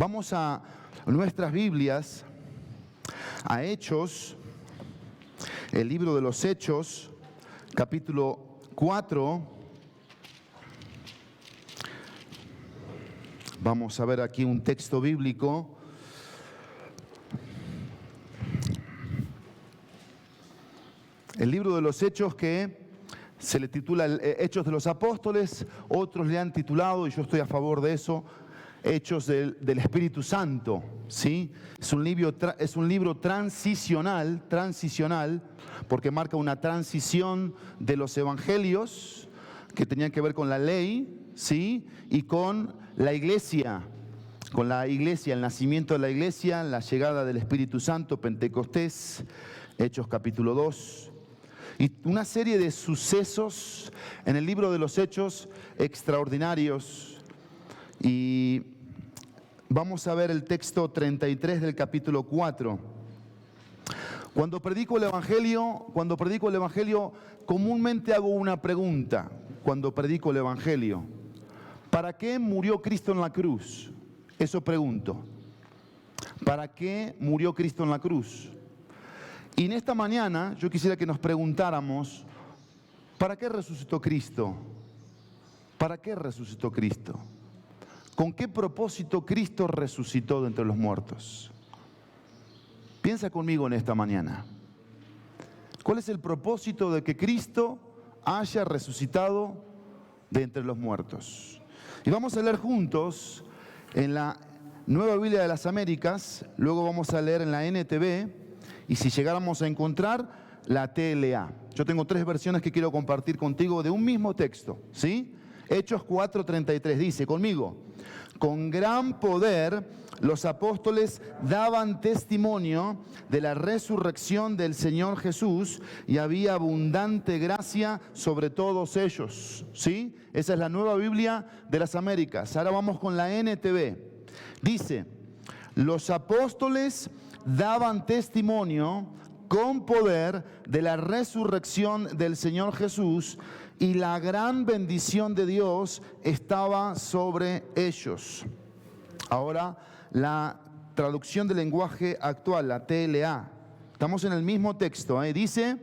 Vamos a nuestras Biblias, a Hechos, el libro de los Hechos, capítulo 4. Vamos a ver aquí un texto bíblico. El libro de los Hechos, que se le titula Hechos de los Apóstoles, otros le han titulado, y yo estoy a favor de eso, Hechos del Espíritu Santo, ¿sí? Es un libro transicional, porque marca una transición de los evangelios que tenían que ver con la ley, ¿sí? Y con la iglesia, el nacimiento de la iglesia, la llegada del Espíritu Santo, Pentecostés, Hechos capítulo 2. Y una serie de sucesos en el libro de los Hechos extraordinarios. Y vamos a ver el texto 33 del capítulo 4. Cuando predico el Evangelio, comúnmente hago una pregunta cuando predico el Evangelio. ¿Para qué murió Cristo en la cruz? Eso pregunto. ¿Para qué murió Cristo en la cruz? Y en esta mañana yo quisiera que nos preguntáramos, ¿para qué resucitó Cristo? ¿Para qué resucitó Cristo? ¿Con qué propósito Cristo resucitó de entre los muertos? Piensa conmigo en esta mañana. ¿Cuál es el propósito de que Cristo haya resucitado de entre los muertos? Y vamos a leer juntos en la Nueva Biblia de las Américas, luego vamos a leer en la NTV, y si llegáramos a encontrar la TLA. Yo tengo 3 versiones que quiero compartir contigo de un mismo texto, ¿sí? Hechos 4:33 dice conmigo: con gran poder los apóstoles daban testimonio de la resurrección del Señor Jesús y había abundante gracia sobre todos ellos. ¿Sí? Esa es la Nueva Biblia de las Américas. Ahora vamos con la NTV. Dice: los apóstoles daban testimonio con poder de la resurrección del Señor Jesús y la gran bendición de Dios estaba sobre ellos. Ahora, la traducción del lenguaje actual, la TLA. Estamos en el mismo texto, dice: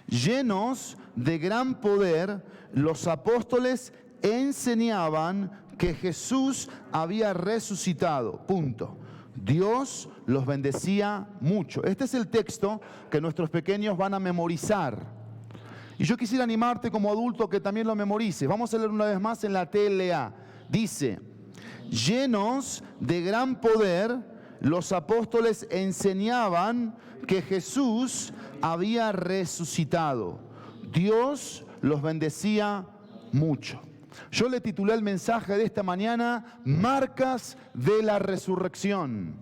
llenos de gran poder, los apóstoles enseñaban que Jesús había resucitado. Punto. Dios los bendecía mucho. Este es el texto que nuestros pequeños van a memorizar. Y yo quisiera animarte como adulto que también lo memorices. Vamos a leer una vez más en la TLA. Dice: llenos de gran poder, los apóstoles enseñaban que Jesús había resucitado. Dios los bendecía mucho. Yo le titulé el mensaje de esta mañana: Marcas de la Resurrección.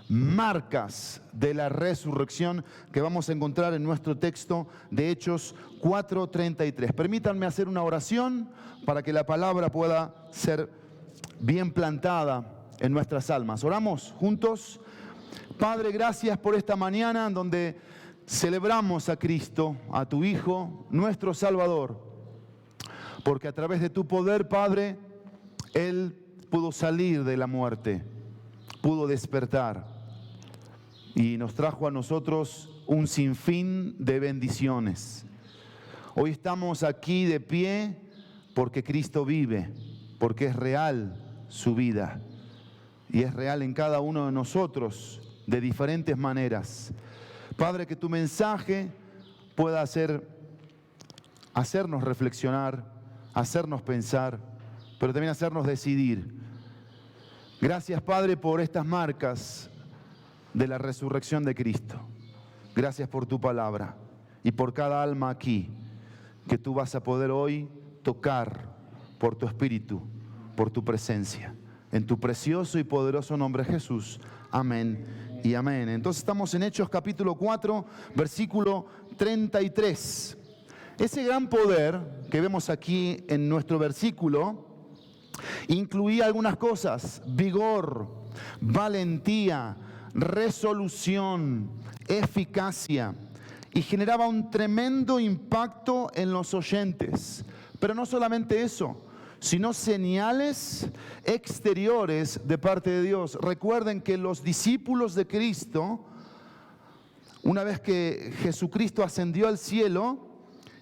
Marcas de la resurrección que vamos a encontrar en nuestro texto de Hechos 4:33. Permítanme hacer una oración para que la palabra pueda ser bien plantada en nuestras almas. ¿Oramos juntos? Padre, gracias por esta mañana en donde celebramos a Cristo, a tu Hijo, nuestro Salvador. Porque a través de tu poder, Padre, Él pudo salir de la muerte, pudo despertar y nos trajo a nosotros un sinfín de bendiciones. Hoy estamos aquí de pie porque Cristo vive, porque es real su vida y es real en cada uno de nosotros de diferentes maneras. Padre, que tu mensaje pueda hacernos reflexionar, hacernos pensar, pero también hacernos decidir. Gracias, Padre, por estas marcas de la resurrección de Cristo. Gracias por tu palabra y por cada alma aquí que tú vas a poder hoy tocar por tu Espíritu, por tu presencia. En tu precioso y poderoso nombre, Jesús. Amén y amén. Entonces estamos en Hechos capítulo 4, versículo 33. Ese gran poder que vemos aquí en nuestro versículo incluía algunas cosas: vigor, valentía, resolución, eficacia, y generaba un tremendo impacto en los oyentes. Pero no solamente eso, sino señales exteriores de parte de Dios. Recuerden que los discípulos de Cristo, una vez que Jesucristo ascendió al cielo,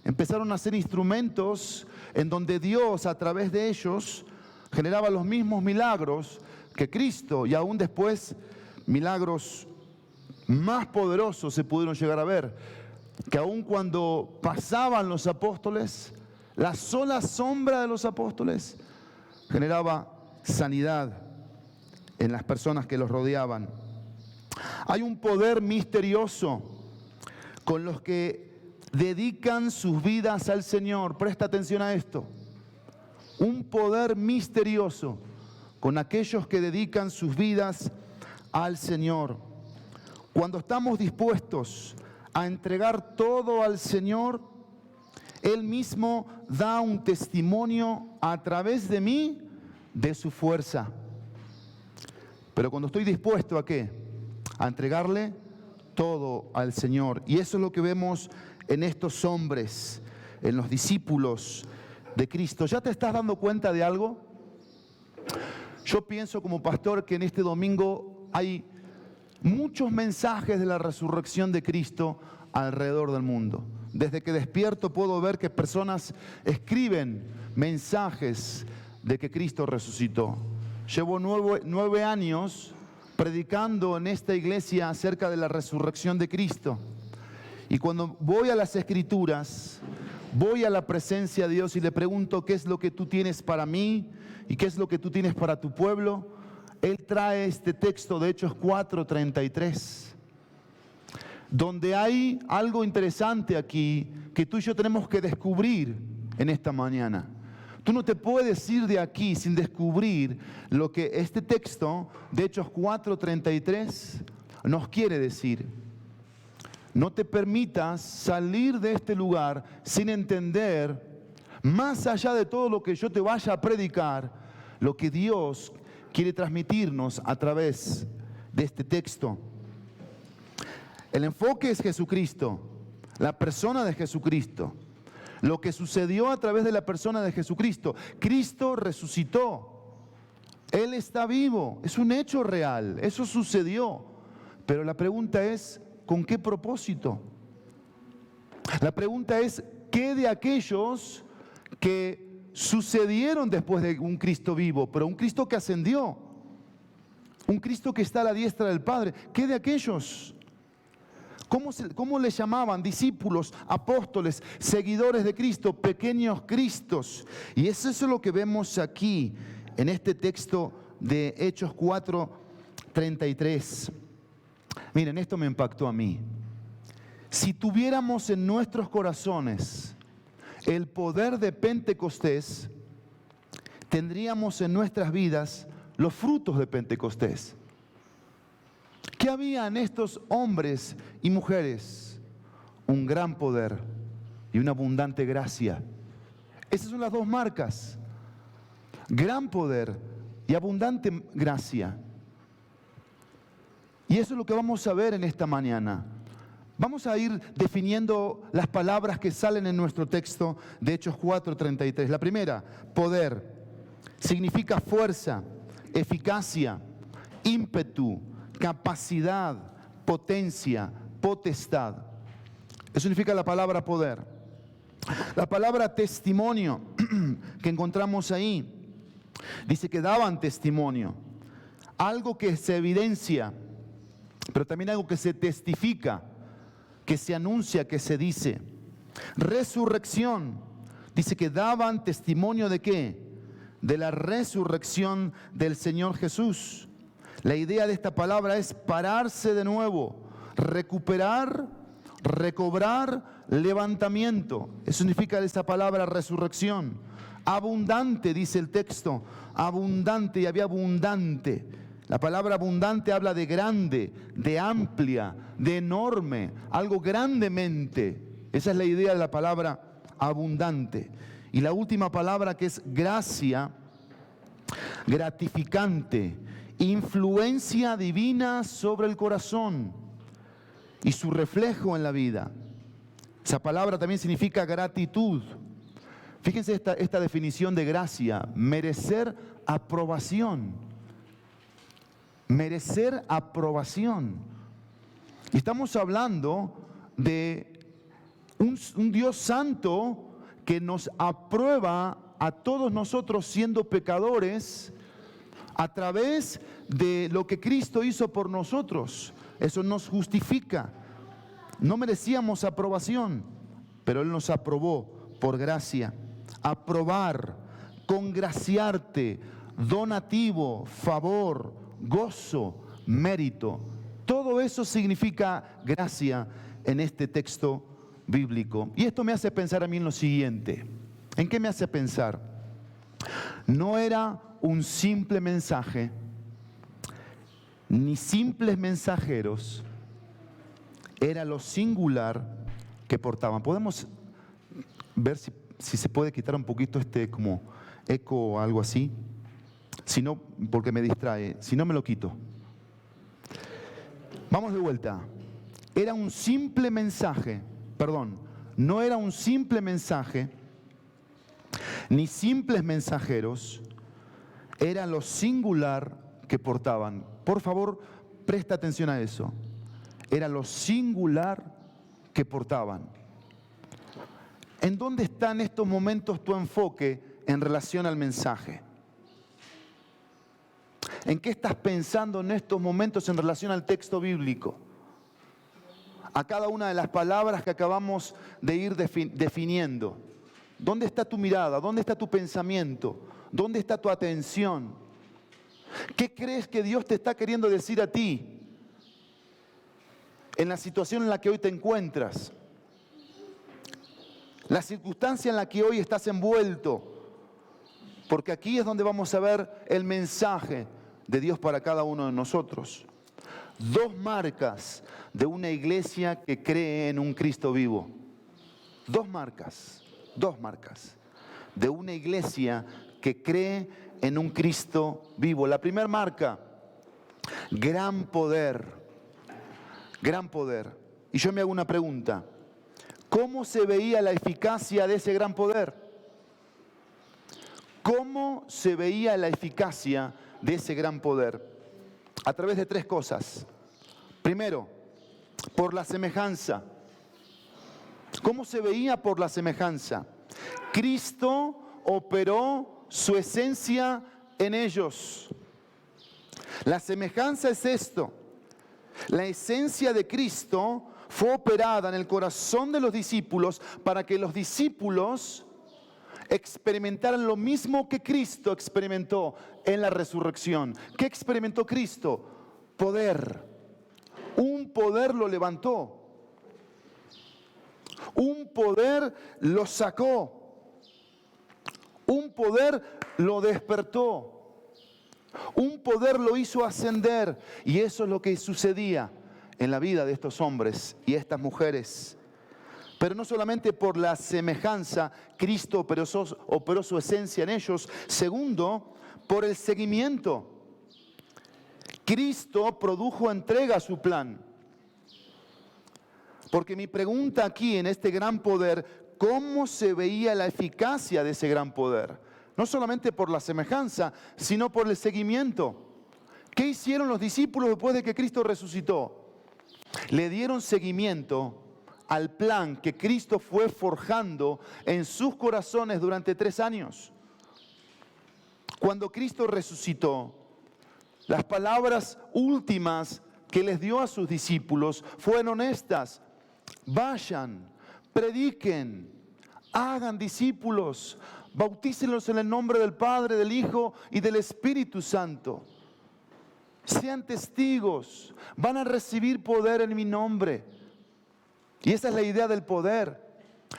empezaron a ser instrumentos en donde Dios, a través de ellos, generaba los mismos milagros que Cristo, y aún después milagros más poderosos se pudieron llegar a ver, que aún cuando pasaban los apóstoles, la sola sombra de los apóstoles generaba sanidad en las personas que los rodeaban. Hay un poder misterioso con los que dedican sus vidas al Señor. Presta atención a esto. Un poder misterioso con aquellos que dedican sus vidas al Señor. Cuando estamos dispuestos a entregar todo al Señor, Él mismo da un testimonio a través de mí de su fuerza. Pero cuando estoy dispuesto ¿a qué? A entregarle todo al Señor. Y eso es lo que vemos en estos hombres, en los discípulos de Cristo. ¿Ya te estás dando cuenta de algo? Yo pienso como pastor que en este domingo hay muchos mensajes de la resurrección de Cristo alrededor del mundo. Desde que despierto puedo ver que personas escriben mensajes de que Cristo resucitó. Llevo 9 años predicando en esta iglesia acerca de la resurrección de Cristo. Y cuando voy a las Escrituras, voy a la presencia de Dios y le pregunto qué es lo que tú tienes para mí y qué es lo que tú tienes para tu pueblo, Él trae este texto de Hechos 4:33. Donde hay algo interesante aquí que tú y yo tenemos que descubrir en esta mañana. Tú no te puedes ir de aquí sin descubrir lo que este texto de Hechos 4:33 nos quiere decir. No te permitas salir de este lugar sin entender, más allá de todo lo que yo te vaya a predicar, lo que Dios quiere transmitirnos a través de este texto. El enfoque es Jesucristo, la persona de Jesucristo, lo que sucedió a través de la persona de Jesucristo. Cristo resucitó, Él está vivo, es un hecho real, eso sucedió. Pero la pregunta es, ¿con qué propósito? La pregunta es, ¿qué de aquellos que sucedieron después de un Cristo vivo, pero un Cristo que ascendió, un Cristo que está a la diestra del Padre, qué de aquellos? ¿Cómo le llamaban? Discípulos, apóstoles, seguidores de Cristo, pequeños Cristos. Y eso es lo que vemos aquí en este texto de Hechos 4:33. Miren, esto me impactó a mí. Si tuviéramos en nuestros corazones el poder de Pentecostés, tendríamos en nuestras vidas los frutos de Pentecostés. ¿Qué había en estos hombres y mujeres? Un gran poder y una abundante gracia. Esas son las dos marcas. Gran poder y abundante gracia. Y eso es lo que vamos a ver en esta mañana. Vamos a ir definiendo las palabras que salen en nuestro texto de Hechos 4:33. La primera, poder, significa fuerza, eficacia, ímpetu, capacidad, potencia, potestad. Eso significa la palabra poder. La palabra testimonio que encontramos ahí, dice que daban testimonio. Algo que se evidencia, pero también algo que se testifica, que se anuncia, que se dice. Resurrección, dice que daban testimonio ¿de qué? De la resurrección del Señor Jesús. La idea de esta palabra es pararse de nuevo, recuperar, recobrar, levantamiento. Eso significa esa palabra resurrección. Abundante, dice el texto, abundante, y había abundante. La palabra abundante habla de grande, de amplia, de enorme, algo grandemente. Esa es la idea de la palabra abundante. Y la última palabra, que es gracia, gratificante, influencia divina sobre el corazón y su reflejo en la vida. Esa palabra también significa gratitud, Fíjense esta definición de gracia: merecer aprobación. Merecer aprobación. Y estamos hablando de un Dios santo que nos aprueba a todos nosotros siendo pecadores a través de lo que Cristo hizo por nosotros. Eso nos justifica. No merecíamos aprobación, pero Él nos aprobó por gracia. Aprobar, congraciarte, donativo, favor, gozo, mérito. Todo eso significa gracia en este texto bíblico. Y esto me hace pensar a mí en lo siguiente. ¿En qué me hace pensar? No era un simple mensaje, ni simples mensajeros, era lo singular que portaban. Podemos ver si se puede quitar un poquito como eco o algo así. Si no, porque me distrae. Si no, me lo quito. Vamos de vuelta. Era un simple mensaje, no era un simple mensaje, ni simples mensajeros, era lo singular que portaban. Por favor, presta atención a eso. Era lo singular que portaban. ¿En dónde está en estos momentos tu enfoque en relación al mensaje? ¿En qué estás pensando en estos momentos en relación al texto bíblico? A cada una de las palabras que acabamos de ir definiendo. ¿Dónde está tu mirada? ¿Dónde está tu pensamiento? ¿Dónde está tu atención? ¿Qué crees que Dios te está queriendo decir a ti en la situación en la que hoy te encuentras? La circunstancia en la que hoy estás envuelto. Porque aquí es donde vamos a ver el mensaje de Dios para cada uno de nosotros. Dos marcas de una iglesia que cree en un Cristo vivo. Dos marcas de una iglesia que cree en un Cristo vivo. La primera marca, gran poder. Gran poder. Y yo me hago una pregunta. ¿Cómo se veía la eficacia de ese gran poder? ¿Cómo se veía la eficacia de ese gran poder? A través de tres cosas. Primero, por la semejanza. ¿Cómo se veía por la semejanza? Cristo operó su esencia en ellos. La semejanza es esto. La esencia de Cristo fue operada en el corazón de los discípulos para que los discípulos experimentaran lo mismo que Cristo experimentó en la resurrección. ¿Qué experimentó Cristo? Poder. Un poder lo levantó. Un poder lo sacó. Un poder lo despertó. Un poder lo hizo ascender. Y eso es lo que sucedía en la vida de estos hombres y estas mujeres. Pero no solamente por la semejanza, Cristo operó su esencia en ellos. Segundo, por el seguimiento. Cristo produjo entrega a su plan. Porque mi pregunta aquí en este gran poder, ¿cómo se veía la eficacia de ese gran poder? No solamente por la semejanza, sino por el seguimiento. ¿Qué hicieron los discípulos después de que Cristo resucitó? Le dieron seguimiento al plan que Cristo fue forjando en sus corazones durante 3 años. Cuando Cristo resucitó, las palabras últimas que les dio a sus discípulos fueron estas: vayan, prediquen, hagan discípulos, bautícenlos en el nombre del Padre, del Hijo y del Espíritu Santo. Sean testigos, van a recibir poder en mi nombre. Y esa es la idea del poder.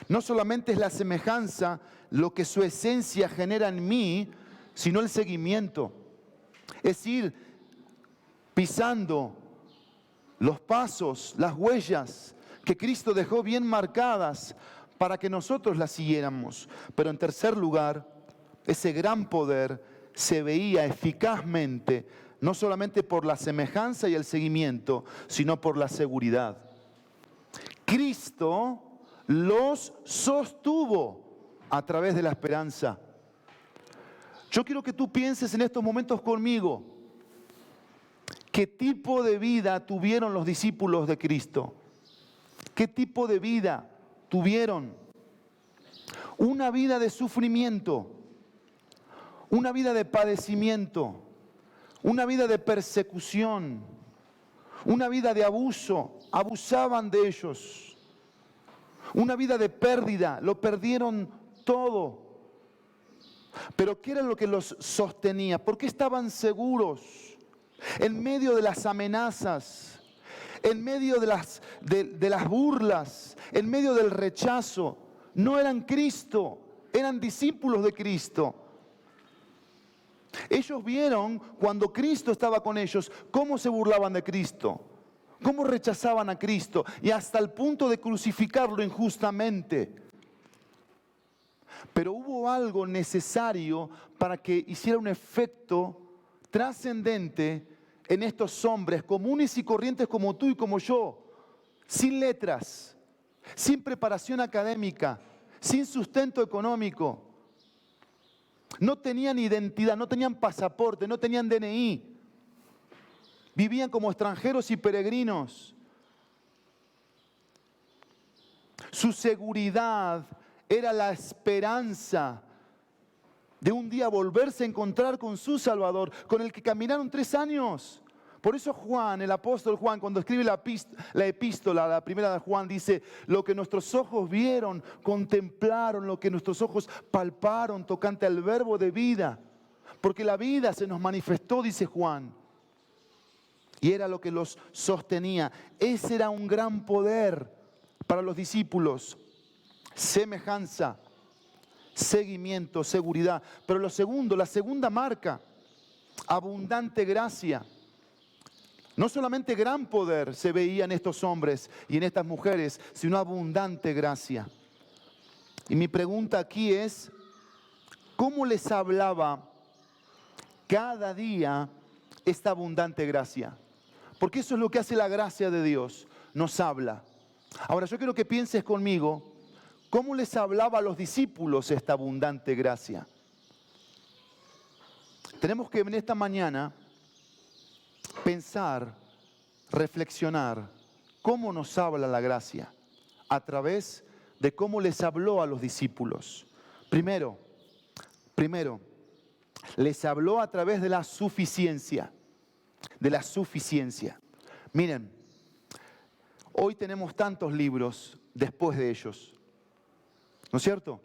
No solamente es la semejanza lo que su esencia genera en mí, sino el seguimiento. Es ir pisando los pasos, las huellas que Cristo dejó bien marcadas para que nosotros las siguiéramos. Pero en tercer lugar, ese gran poder se veía eficazmente, no solamente por la semejanza y el seguimiento, sino por la seguridad. Cristo los sostuvo a través de la esperanza. Yo quiero que tú pienses en estos momentos conmigo. ¿Qué tipo de vida tuvieron los discípulos de Cristo? ¿Qué tipo de vida tuvieron? Una vida de sufrimiento, una vida de padecimiento, una vida de persecución, una vida de abuso, abusaban de ellos. Una vida de pérdida, lo perdieron todo. Pero ¿qué era lo que los sostenía? ¿Por qué estaban seguros en medio de las amenazas, en medio de las burlas, en medio del rechazo? No eran Cristo, eran discípulos de Cristo. Ellos vieron cuando Cristo estaba con ellos cómo se burlaban de Cristo, cómo rechazaban a Cristo y hasta el punto de crucificarlo injustamente. Pero hubo algo necesario para que hiciera un efecto trascendente en estos hombres comunes y corrientes como tú y como yo, sin letras, sin preparación académica, sin sustento económico. No tenían identidad, no tenían pasaporte, no tenían DNI. Vivían como extranjeros y peregrinos. Su seguridad era la esperanza de un día volverse a encontrar con su Salvador, con el que caminaron 3 años. Por eso Juan, el apóstol Juan, cuando escribe la epístola, la primera de Juan, dice: lo que nuestros ojos vieron, contemplaron, lo que nuestros ojos palparon tocante al verbo de vida. Porque la vida se nos manifestó, dice Juan. Y era lo que los sostenía. Ese era un gran poder para los discípulos. Semejanza, seguimiento, seguridad. Pero la segunda marca, abundante gracia. No solamente gran poder se veía en estos hombres y en estas mujeres, sino abundante gracia. Y mi pregunta aquí es: ¿cómo les hablaba cada día esta abundante gracia? Porque eso es lo que hace la gracia de Dios, nos habla. Ahora yo quiero que pienses conmigo, ¿cómo les hablaba a los discípulos esta abundante gracia? Tenemos que en esta mañana pensar, reflexionar, cómo nos habla la gracia a través de cómo les habló a los discípulos. Primero, les habló a través de la suficiencia. De la suficiencia. Miren, hoy tenemos tantos libros después de ellos, ¿no es cierto?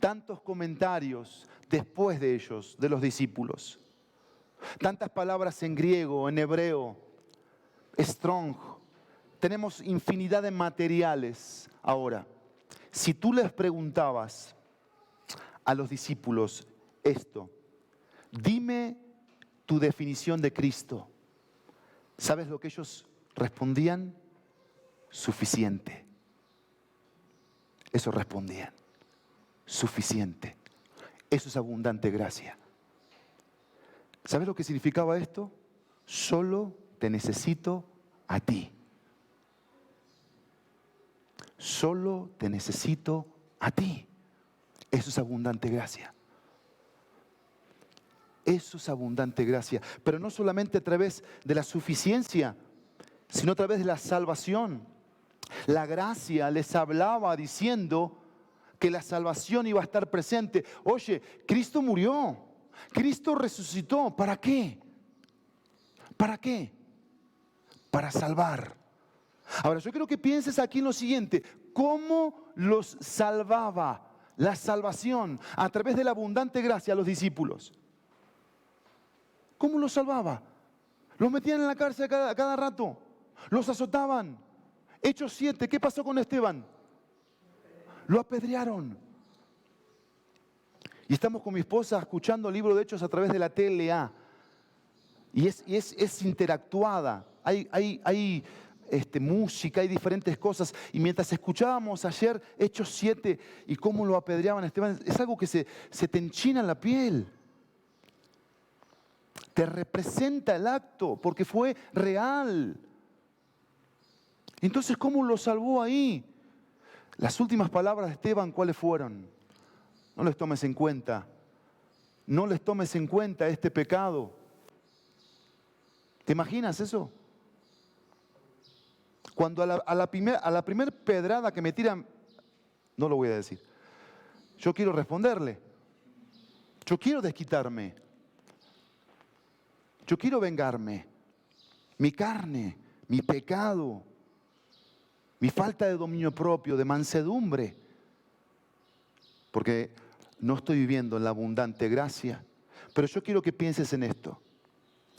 Tantos comentarios después de ellos, de los discípulos. Tantas palabras en griego, en hebreo, strong. Tenemos infinidad de materiales ahora. Si tú les preguntabas a los discípulos esto: dime tu definición de Cristo, ¿sabes lo que ellos respondían? Suficiente. Eso respondían. Suficiente. Eso es abundante gracia. ¿Sabes lo que significaba esto? Solo te necesito a ti. Solo te necesito a ti. Eso es abundante gracia. Eso es abundante gracia. Pero no solamente a través de la suficiencia, sino a través de la salvación. La gracia les hablaba diciendo que la salvación iba a estar presente. Oye, Cristo murió. Cristo resucitó. ¿Para qué? ¿Para qué? Para salvar. Ahora, yo quiero que pienses aquí en lo siguiente: ¿cómo los salvaba la salvación a través de la abundante gracia a los discípulos? ¿Cómo los salvaba? Los metían en la cárcel a cada rato. Los azotaban. Hechos 7, ¿qué pasó con Esteban? Lo apedrearon. Y estamos con mi esposa escuchando el libro de Hechos a través de la TLA. Y es interactuada. Hay música, hay diferentes cosas. Y mientras escuchábamos ayer Hechos 7 y cómo lo apedreaban a Esteban, es algo que se te enchina la piel. Te representa el acto porque fue real. Entonces, ¿cómo lo salvó ahí? Las últimas palabras de Esteban, ¿cuáles fueron? No les tomes en cuenta. No les tomes en cuenta este pecado. ¿Te imaginas eso? Cuando a la primer pedrada que me tiran, no lo voy a decir. Yo quiero responderle. Yo quiero desquitarme. Yo quiero vengarme. Mi carne, mi pecado, mi falta de dominio propio, de mansedumbre. Porque no estoy viviendo en la abundante gracia. Pero yo quiero que pienses en esto.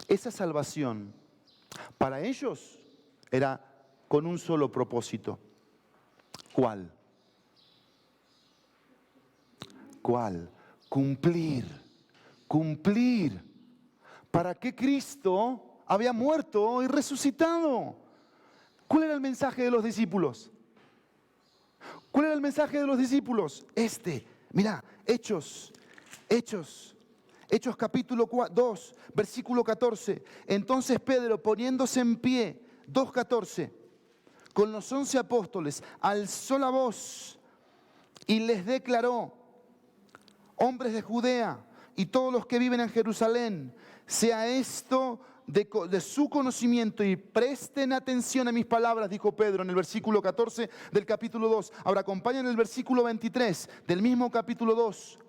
Esa salvación, para ellos, era con un solo propósito. ¿Cuál? ¿Cuál? Cumplir. ¿Para qué Cristo había muerto y resucitado? ¿Cuál era el mensaje de los discípulos? ¿Cuál era el mensaje de los discípulos? Mira, Hechos capítulo 2, versículo 14. Entonces Pedro, poniéndose en pie, 2:14, con los 11 apóstoles, alzó la voz y les declaró: hombres de Judea y todos los que viven en Jerusalén, sea esto de su conocimiento y presten atención a mis palabras, dijo Pedro en el versículo 14 del capítulo 2. Ahora acompañan el versículo 23 del mismo capítulo 2.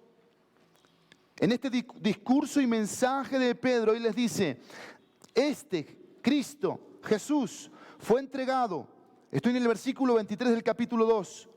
En este discurso y mensaje de Pedro, y les dice: Cristo, Jesús, fue entregado, estoy en el versículo 23 del capítulo 2,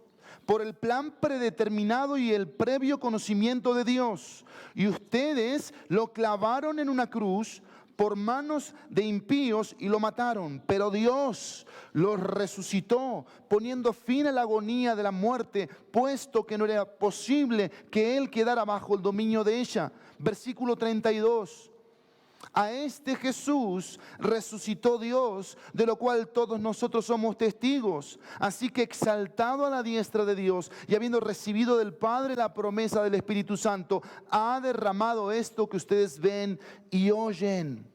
por el plan predeterminado y el previo conocimiento de Dios. Y ustedes lo clavaron en una cruz por manos de impíos y lo mataron. Pero Dios los resucitó, poniendo fin a la agonía de la muerte, puesto que no era posible que Él quedara bajo el dominio de ella. Versículo 32. A este Jesús resucitó Dios, de lo cual todos nosotros somos testigos. Así que, exaltado a la diestra de Dios y habiendo recibido del Padre la promesa del Espíritu Santo, ha derramado esto que ustedes ven y oyen.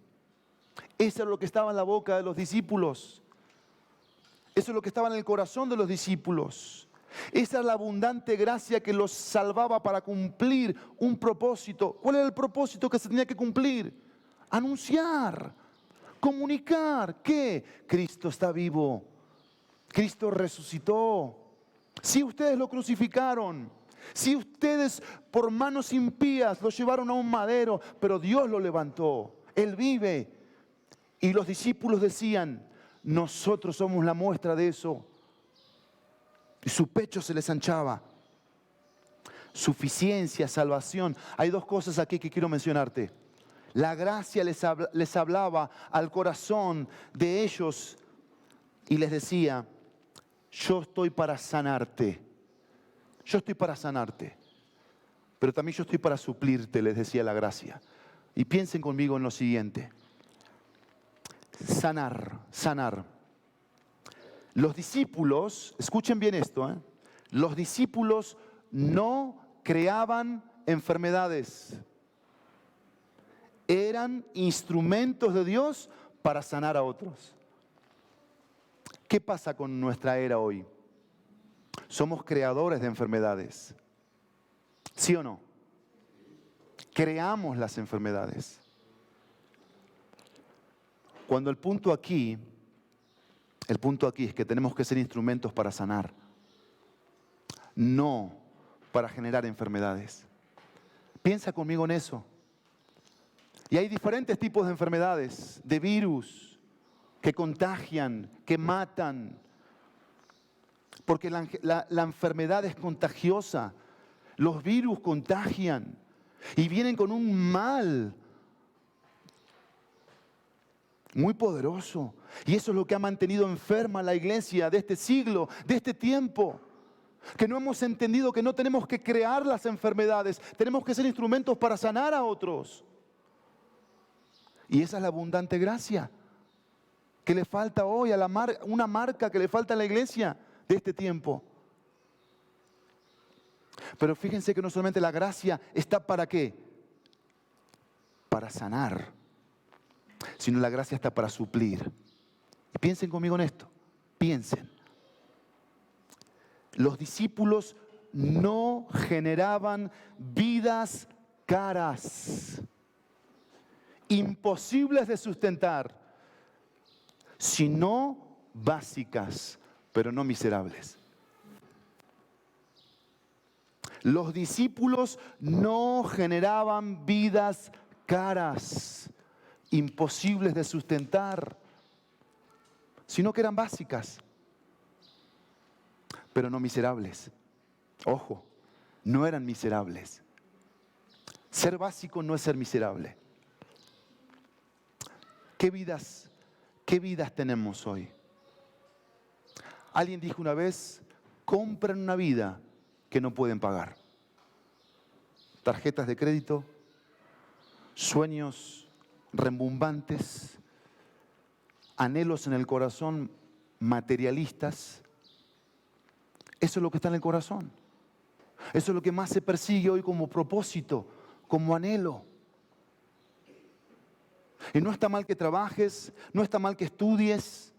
Eso es lo que estaba en la boca de los discípulos. Eso es lo que estaba en el corazón de los discípulos. Esa es la abundante gracia que los salvaba para cumplir un propósito. ¿Cuál era el propósito que se tenía que cumplir? Anunciar, comunicar que Cristo está vivo, Cristo resucitó. Si ustedes lo crucificaron, si ustedes por manos impías lo llevaron a un madero, pero Dios lo levantó, Él vive. Y los discípulos decían: nosotros somos la muestra de eso. Y su pecho se les anchaba. Suficiencia, salvación. Hay dos cosas aquí que quiero mencionarte. La gracia les hablaba al corazón de ellos y les decía: yo estoy para sanarte. Yo estoy para sanarte. Pero también yo estoy para suplirte, les decía la gracia. Y piensen conmigo en lo siguiente. Sanar. Los discípulos, escuchen bien esto, los discípulos no creaban enfermedades. Eran instrumentos de Dios para sanar a otros. ¿Qué pasa con nuestra era hoy? Somos creadores de enfermedades. ¿Sí o no? Creamos las enfermedades. Cuando el punto aquí es que tenemos que ser instrumentos para sanar, no para generar enfermedades. Piensa conmigo en eso. Y hay diferentes tipos de enfermedades, de virus, que contagian, que matan. Porque la enfermedad es contagiosa. Los virus contagian y vienen con un mal muy poderoso. Y eso es lo que ha mantenido enferma la iglesia de este siglo, de este tiempo. Que no hemos entendido que no tenemos que crear las enfermedades, tenemos que ser instrumentos para sanar a otros. Y esa es la abundante gracia que le falta hoy a una marca que le falta a la iglesia de este tiempo. Pero fíjense que no solamente la gracia está para qué, para sanar, sino la gracia está para suplir. Y piensen conmigo en esto, piensen. Los discípulos no generaban vidas caras, imposibles de sustentar, sino básicas, pero no miserables. Los discípulos no generaban vidas caras, imposibles de sustentar, sino que eran básicas, pero no miserables. Ojo, no eran miserables. Ser básico no es ser miserable. ¿Qué vidas tenemos hoy? Alguien dijo una vez, compran una vida que no pueden pagar. Tarjetas de crédito, sueños rembombantes, anhelos en el corazón materialistas. Eso es lo que está en el corazón. Eso es lo que más se persigue hoy como propósito, como anhelo. Y no está mal que trabajes, no está mal que estudies,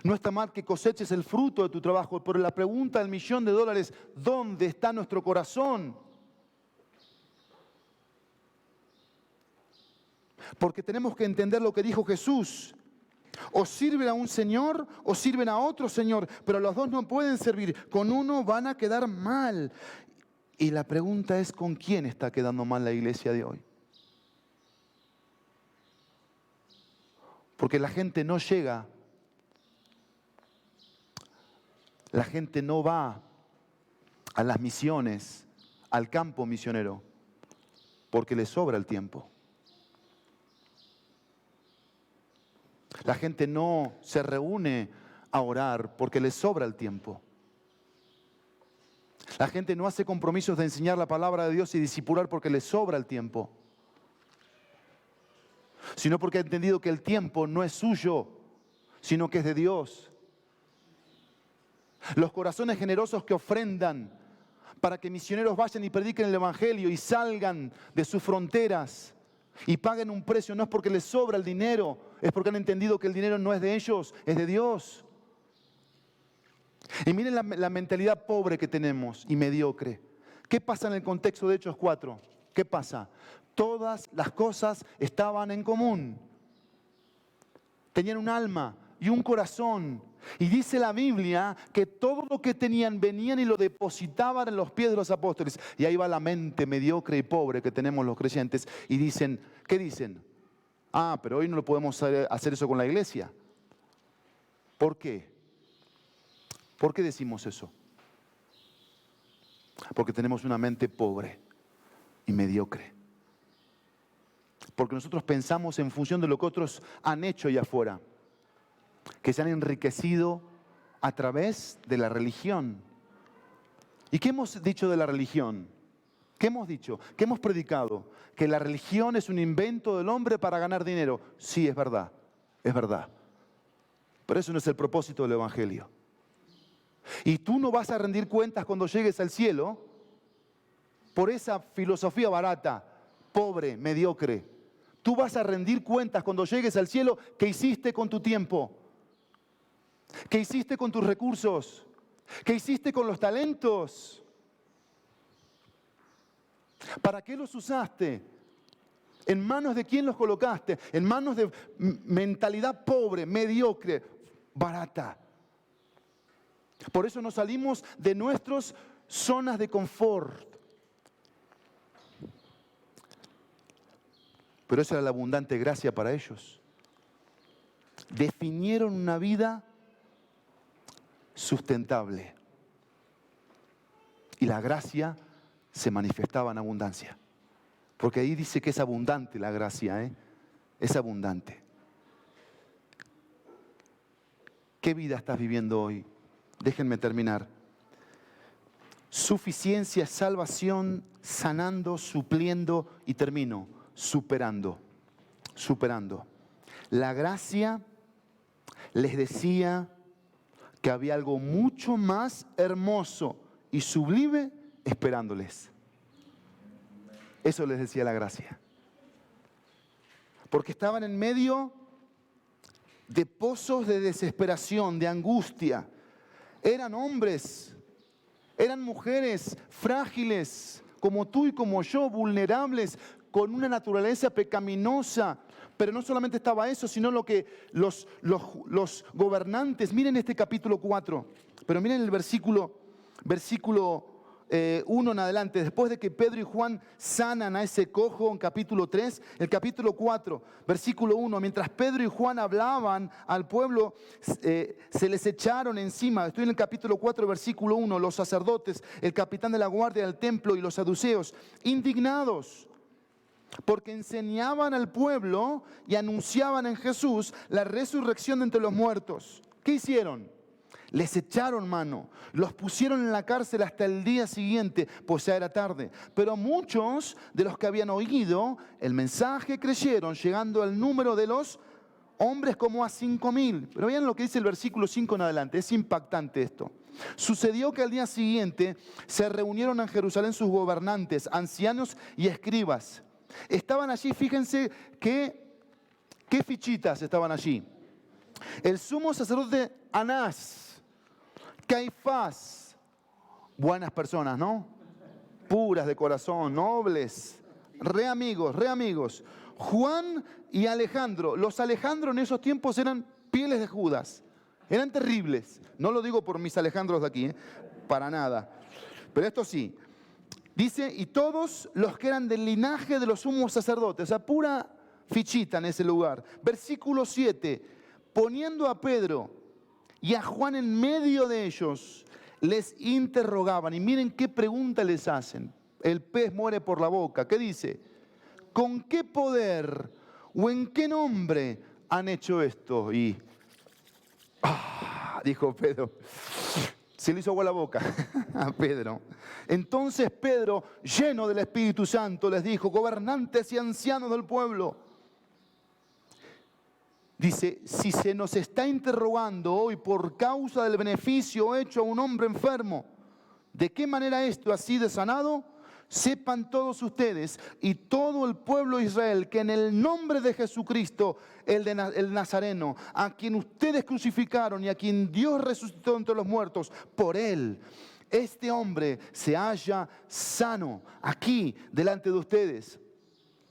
no está mal que coseches el fruto de tu trabajo, pero la pregunta del $1.000.000, ¿dónde está nuestro corazón? Porque tenemos que entender lo que dijo Jesús. O sirven a un señor o sirven a otro señor, pero los dos no pueden servir. Con uno van a quedar mal. Y la pregunta es, ¿con quién está quedando mal la iglesia de hoy? Porque la gente no llega, la gente no va a las misiones, al campo misionero, porque le sobra el tiempo. La gente no se reúne a orar porque le sobra el tiempo. La gente no hace compromisos de enseñar la palabra de Dios y discipular porque le sobra el tiempo, sino porque ha entendido que el tiempo no es suyo, sino que es de Dios. Los corazones generosos que ofrendan para que misioneros vayan y prediquen el Evangelio y salgan de sus fronteras y paguen un precio, no es porque les sobra el dinero, es porque han entendido que el dinero no es de ellos, es de Dios. Y miren la mentalidad pobre que tenemos y mediocre. ¿Qué pasa en el contexto de Hechos 4? ¿Qué pasa? Todas las cosas estaban en común. Tenían un alma y un corazón. Y dice la Biblia que todo lo que tenían venían y lo depositaban en los pies de los apóstoles. Y ahí va la mente mediocre y pobre que tenemos los creyentes. Y dicen, ¿qué dicen? Ah, pero hoy no lo podemos hacer eso con la iglesia. ¿Por qué? ¿Por qué decimos eso? Porque tenemos una mente pobre y mediocre. Porque nosotros pensamos en función de lo que otros han hecho allá afuera, que se han enriquecido a través de la religión. ¿Y qué hemos dicho de la religión? ¿Qué hemos dicho? ¿Qué hemos predicado? Que la religión es un invento del hombre para ganar dinero. Sí, es verdad, es verdad. Pero eso no es el propósito del Evangelio. Y tú no vas a rendir cuentas cuando llegues al cielo por esa filosofía barata, pobre, mediocre. Tú vas a rendir cuentas cuando llegues al cielo qué hiciste con tu tiempo, qué hiciste con tus recursos, qué hiciste con los talentos, para qué los usaste, en manos de quién los colocaste, en manos de mentalidad pobre, mediocre, barata. Por eso nos salimos de nuestras zonas de confort. Pero esa era la abundante gracia para ellos. Definieron una vida sustentable. Y la gracia se manifestaba en abundancia. Porque ahí dice que es abundante la gracia, es abundante. ¿Qué vida estás viviendo hoy? Déjenme terminar. Suficiencia, salvación, sanando, supliendo y termino, superando. La gracia les decía que había algo mucho más hermoso y sublime esperándoles. Eso les decía la gracia. Porque estaban en medio de pozos de desesperación, de angustia. Eran hombres Eran mujeres frágiles, como tú y como yo, vulnerables, con una naturaleza pecaminosa. Pero no solamente estaba eso, sino lo que los gobernantes, miren este capítulo 4, pero miren el versículo 1 en adelante, después de que Pedro y Juan sanan a ese cojo en capítulo 3, el capítulo 4, versículo 1, mientras Pedro y Juan hablaban al pueblo, se les echaron encima. Estoy en el capítulo 4, versículo 1, los sacerdotes, el capitán de la guardia del templo y los saduceos, indignados, porque enseñaban al pueblo y anunciaban en Jesús la resurrección de entre los muertos. ¿Qué hicieron? Les echaron mano, los pusieron en la cárcel hasta el día siguiente, pues ya era tarde. Pero muchos de los que habían oído el mensaje creyeron, llegando al número de los hombres como a 5.000. Pero vean lo que dice el versículo 5 en adelante, es impactante esto. Sucedió que al día siguiente se reunieron en Jerusalén sus gobernantes, ancianos y escribas. Estaban allí, fíjense qué fichitas estaban allí. El sumo sacerdote Anás, Caifás, buenas personas, ¿no? Puras de corazón, nobles, re amigos. Juan y Alejandro. Los Alejandro en esos tiempos eran pieles de Judas. Eran terribles. No lo digo por mis Alejandros de aquí, para nada. Pero esto sí. Dice, y todos los que eran del linaje de los sumos sacerdotes, o sea, pura fichita en ese lugar. Versículo 7, poniendo a Pedro y a Juan en medio de ellos, les interrogaban. Y miren qué pregunta les hacen. El pez muere por la boca. ¿Qué dice? ¿Con qué poder o en qué nombre han hecho esto? Y, dijo Pedro. Se le hizo agua la boca a Pedro. Entonces Pedro, lleno del Espíritu Santo, les dijo, gobernantes y ancianos del pueblo, dice, si se nos está interrogando hoy por causa del beneficio hecho a un hombre enfermo, ¿de qué manera esto ha sido sanado? Sepan todos ustedes y todo el pueblo de Israel que en el nombre de Jesucristo, el Nazareno, a quien ustedes crucificaron y a quien Dios resucitó entre los muertos, por él, este hombre se halla sano aquí delante de ustedes.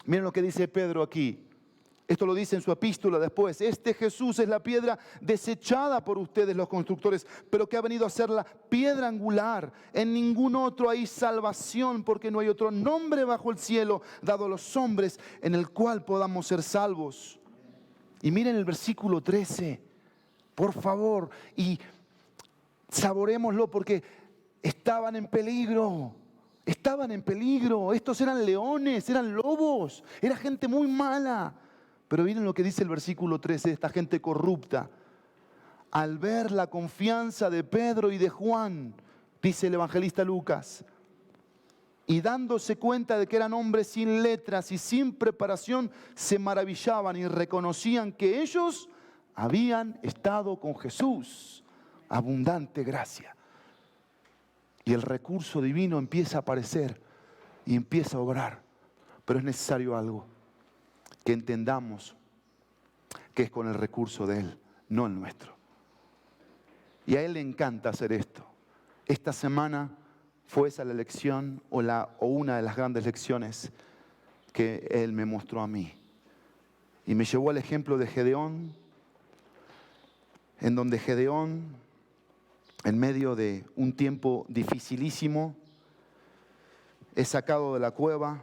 Miren lo que dice Pedro aquí. Esto lo dice en su epístola después. Este Jesús es la piedra desechada por ustedes los constructores, pero que ha venido a ser la piedra angular. En ningún otro hay salvación, porque no hay otro nombre bajo el cielo dado a los hombres en el cual podamos ser salvos. Y miren el versículo 13, por favor, y saborémoslo porque estaban en peligro. Estaban en peligro. Estos eran leones, eran lobos, era gente muy mala. Pero miren lo que dice el versículo 13, esta gente corrupta. Al ver la confianza de Pedro y de Juan, dice el evangelista Lucas, y dándose cuenta de que eran hombres sin letras y sin preparación, se maravillaban y reconocían que ellos habían estado con Jesús. Abundante gracia. Y el recurso divino empieza a aparecer y empieza a obrar. Pero es necesario algo. Que entendamos que es con el recurso de Él, no el nuestro. Y a Él le encanta hacer esto. Esta semana fue esa la lección o una de las grandes lecciones que Él me mostró a mí. Y me llevó al ejemplo de Gedeón, en donde Gedeón, en medio de un tiempo dificilísimo, es sacado de la cueva,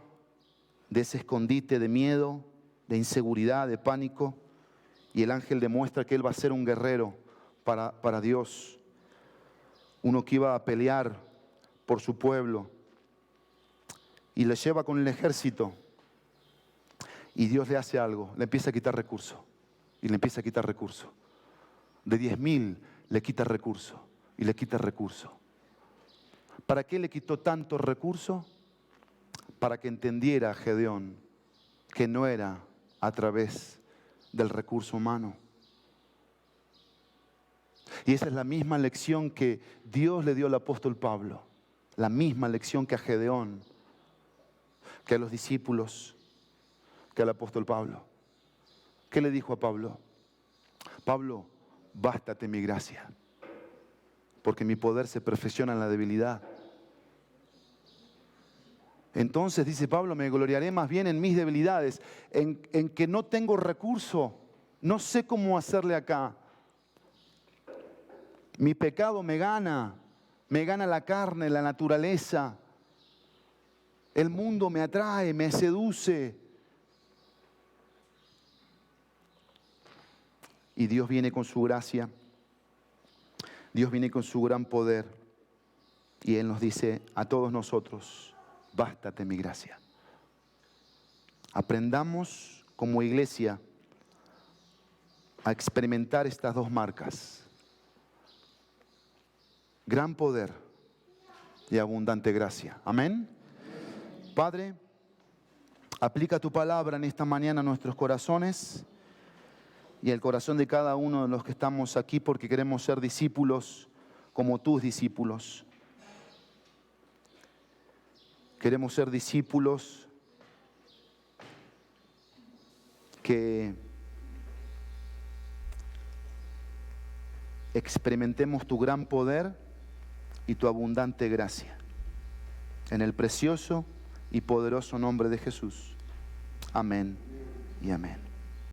de ese escondite de miedo, de inseguridad, de pánico, y el ángel demuestra que él va a ser un guerrero para Dios, uno que iba a pelear por su pueblo, y le lleva con el ejército, y Dios le hace algo, le empieza a quitar recursos, y le empieza a quitar recursos. De 10.000 le quita recursos, y le quita recursos. ¿Para qué le quitó tanto recursos? Para que entendiera Gedeón que no era a través del recurso humano. Y esa es la misma lección que Dios le dio al apóstol Pablo, la misma lección que a Gedeón, que a los discípulos, que al apóstol Pablo. ¿Qué le dijo a Pablo? Pablo, bástate mi gracia, porque mi poder se perfecciona en la debilidad. Entonces, dice Pablo, me gloriaré más bien en mis debilidades, en que no tengo recurso, no sé cómo hacerle acá. Mi pecado me gana la carne, la naturaleza. El mundo me atrae, me seduce. Y Dios viene con su gracia, Dios viene con su gran poder. Y Él nos dice a todos nosotros, bástate mi gracia. Aprendamos como iglesia a experimentar estas dos marcas. Gran poder y abundante gracia. Amén. Padre, aplica tu palabra en esta mañana a nuestros corazones y el corazón de cada uno de los que estamos aquí, porque queremos ser discípulos como tus discípulos. Queremos ser discípulos que experimentemos tu gran poder y tu abundante gracia. En el precioso y poderoso nombre de Jesús. Amén y amén.